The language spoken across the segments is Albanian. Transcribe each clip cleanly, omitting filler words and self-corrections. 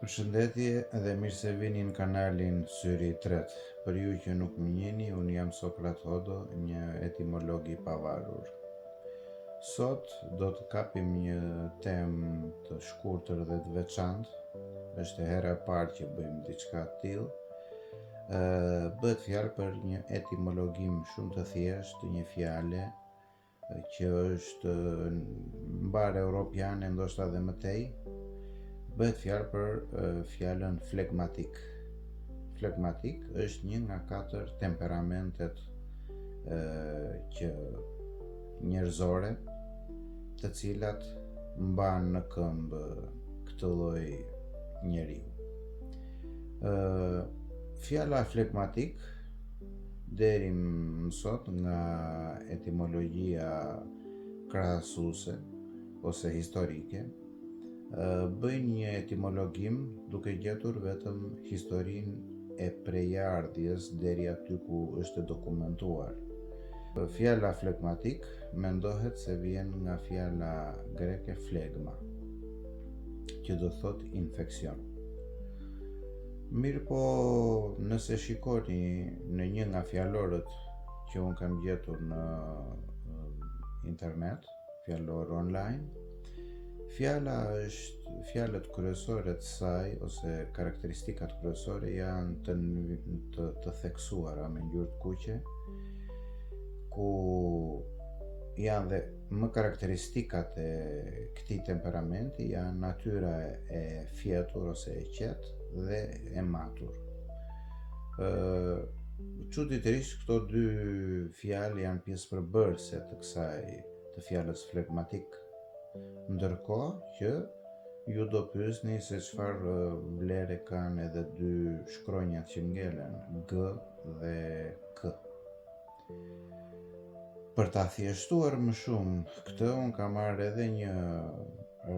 Përshëndetje dhe mirë se vini në kanalin Syri i Tret. Për ju që nuk më njihni, unë jam Sokrat Hodo, një etimolog i pavarur. Sot do të kapim një temë të shkurtër dhe të veçantë. Është hera e parë që bëjmë diçka të tillë. Bëhet fjalë për një etimologim shumë të thjeshtë të një fjale që është mbar europiane, ndoshta edhe më tej. Bëhet fjalë për fjalën flegmatik. Flegmatik është një nga 4 temperamentet që njerëzore, të cilat mban në këmbë këtë lloj njeriu. Fjala flegmatik deri më sot nga etimologjia krahasuese ose historike bëjnë një etimologim duke gjetur vetëm historinë e prejardhjes deri aty ku është dokumentuar. Fjala flegmatik mendohet se vjen nga fjala greke flegma, që do thot infeksion. Mirë po, nëse shikoni në një nga fjalorët që unë kam gjetur në internet, fjalor online, fjalët kryesore të saj ose karakteristikat kryesore janë të theksuara me ngjyrë të kuqe, ku janë dhe më karakteristikat e këtij temperamenti janë natyra e fjetur ose e qetë dhe e matur. Çuditërisht këto dy fjalë janë pjesëpërbërëse të fjalës flegmatik, ndërkohë që ju do pyesni se çfarë vlere kanë edhe dy shkronjat që ngelen, G dhe K. Për ta thjeshtuar më shumë këtë, unë kam marrë edhe një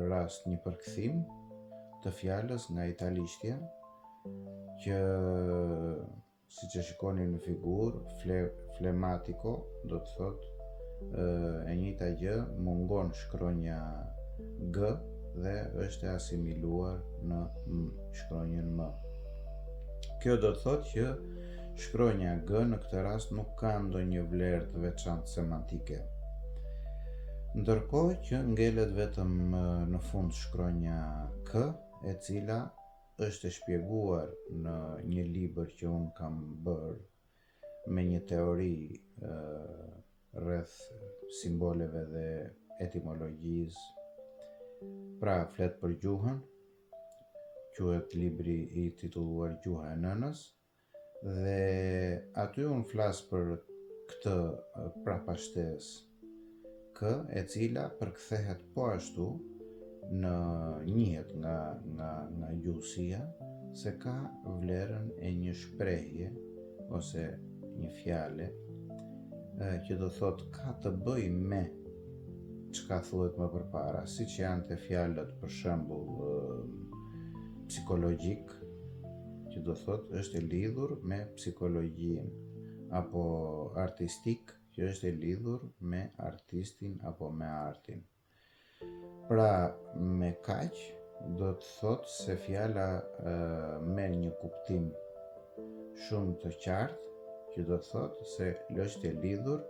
rast, një përkthim të fjalës nga italishtja, që siç e shikoni në figurë, flematico do të thotë e njëjta gjë, mungon shkronja G dhe është e asimiluar në shkronjën M. Kjo do të thotë që shkronja G në këtë rast nuk ka ndonjë vlerë të veçantë semantike. Ndërkohë që ngelet vetëm në fund shkronja K, e cila është e shpjeguar në një libër që unë kam bërë me një teori rreth simboleve dhe etimologjisë. Pra, flet për gjuhën, quhet libri i titulluar Gjuha e Nënës, dhe aty unë flas për këtë prapashtesë K, e cila përkthehet po ashtu njihet nga gjuhësia se ka vlerën e një shprehje ose një fjale që do thot ka të bëj me çka thuhet më përpara, siç janë të fjalët për shembull psikologjik, që do thot është e lidhur me psikologjinë, apo artistik, që është e lidhur me artistin apo me artin. Pra, me kaq do të thot se fjala merr një kuptim shumë të qartë, që do të thotë se është e lidhur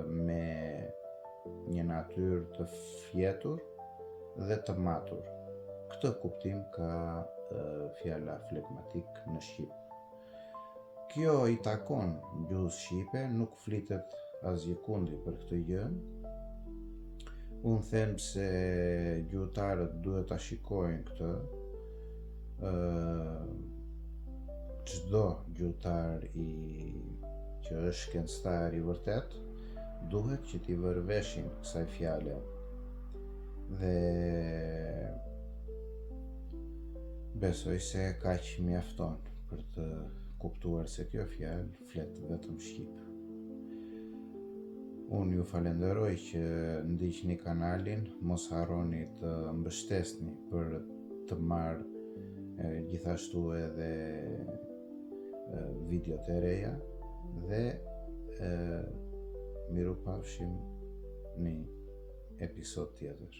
me një natyrë të fjetur dhe të matur. Këtë kuptim ka fjala flegmatik në shqip. Kjo i takon gjuhës shqipe, nuk flitet asgjëkundi për këtë gjë. Unë them se gjuhëtarët duhet ta shikojnë këtë. Çdo gjuhëtar që është shkencëtar i vërtet duhet që t'i vërë veshin kësaj fjale, dhe besoj se kaq mjafton për të kuptuar se kjo fjalë flet vetëm shqip. Unë ju falenderoj që ndiqni kanalin, mos harroni të mbështesni për të marrë gjithashtu edhe videot e reja, dhe miru pafshim në episod tjetër.